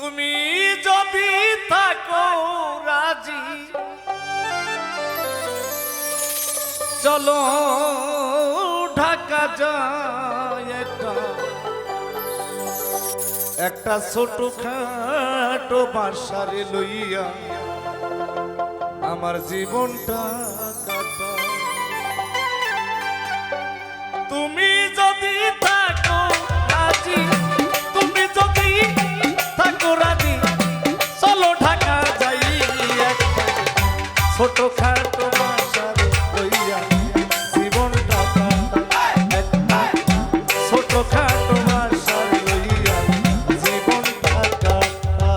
তুমি যদি থাকো রাজি চলো ঢাকা যায় একটা ছোট খাটো বাসারে লইয়া আমার জীবনটা কাটা। তুমি যদি থাকো রাজি, তুমি যদি থাকো রাজি চলো ঢাকা যাই একটা ছোট খাটো বাসারে লইয়া জীবনটা কাটা। একটা ছোট খাটো বাসারে লইয়া জীবনটা কাটা।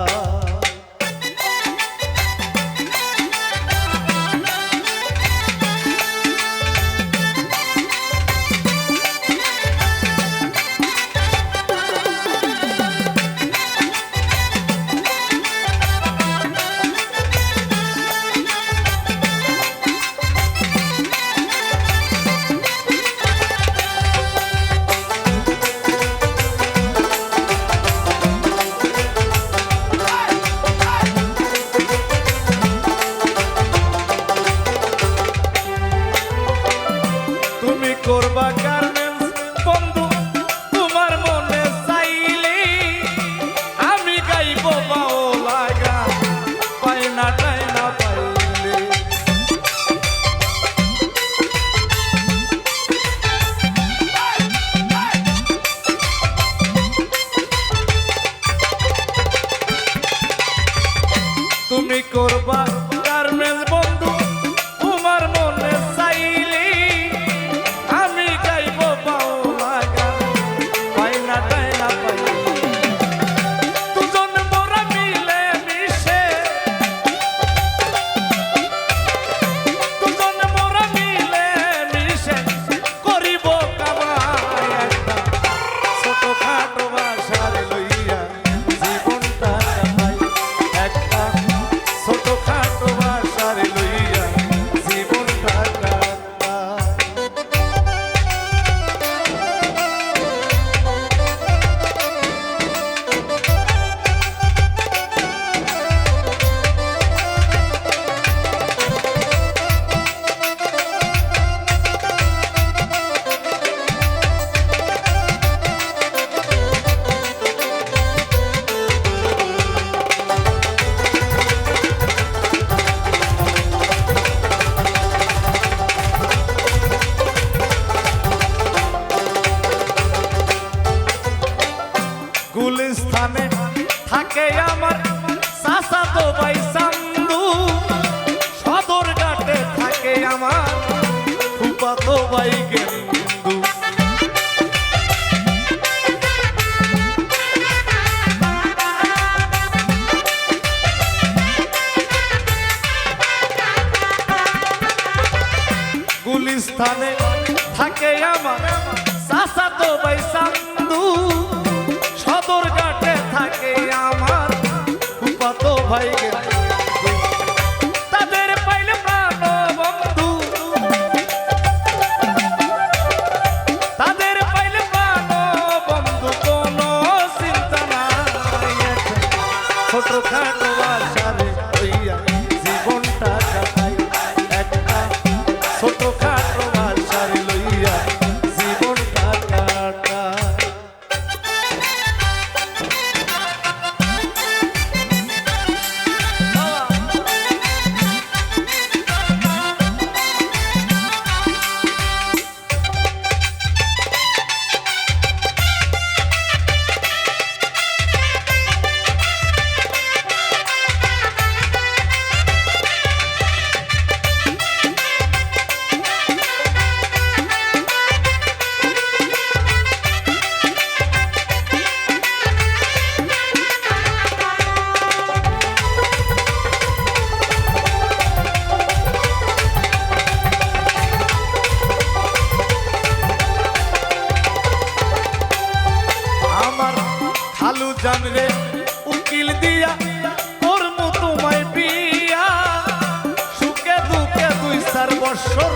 করবা গার্মেন্টস বন্ধু তোমার মনে চাইলে আমি গাইব বাউলা গান পাই না টাই না পাইলে। তুমি করবা গার্মেন্টস বন্ধু তোমার মনে চাইলে গুলিস্তানে থাকে আমার চাচাতো ভাই চান্দু, সদর ঘাটে থাকে আমার ফুফাতো ভাই গেন্দু। গুলিস্তানে থাকে আমার চাচাতো ভাই চান্দু, সদর ঘাটে থাকে আমার ফুফাতো ভাই গেন্দু। তাদের পাইলে প্রাণ বন্ধু, তাদের পাইলে প্রাণ বন্ধু কোনো চিন্তা নাই। ছোট খাটো বাসারে লইয়া জীবনটা কাটাই, একটা ছোট খাটো বাসারে লইয়া জীবনটা কাটাই। আলু জানরে উকিল দিয়া করব তোমায় বিয়া, সুখে দুঃখে 2-4 বছর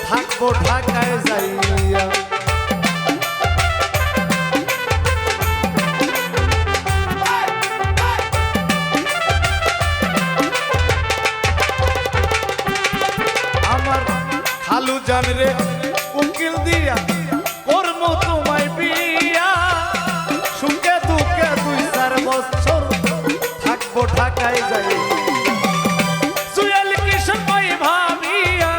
থাকবো ঢাকায় যাইয়া। ঢাকায় যাই জুয়েল কিশোর কই ভাবিয়া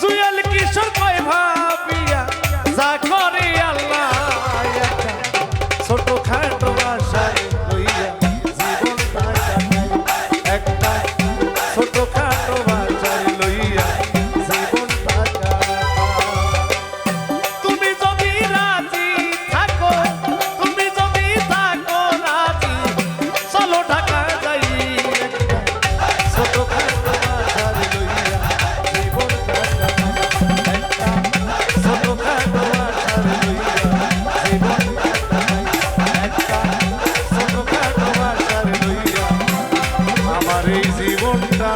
জুয়েল কিশোর কই ভাবিয়া যা করে আল্লাহ একটা ছোট খাটো বাসায় লইয়া জীবনটা কাটাই একটা ছোট খাটো বাসায় লইয়া জীবনটা কাটাই তুমি যদি রাজি থাকো তুমি যদি থাকো রাজি চলো ঢাকা যাই একটা ছোট খাটো বাসায় লইয়া জীবনটা কাটাই একটা ছোট খাটো বাসায় লইয়া জীবনটা কাটাই একটা ছোট খাটো বাসায় লইয়া আমার এই জীবনটা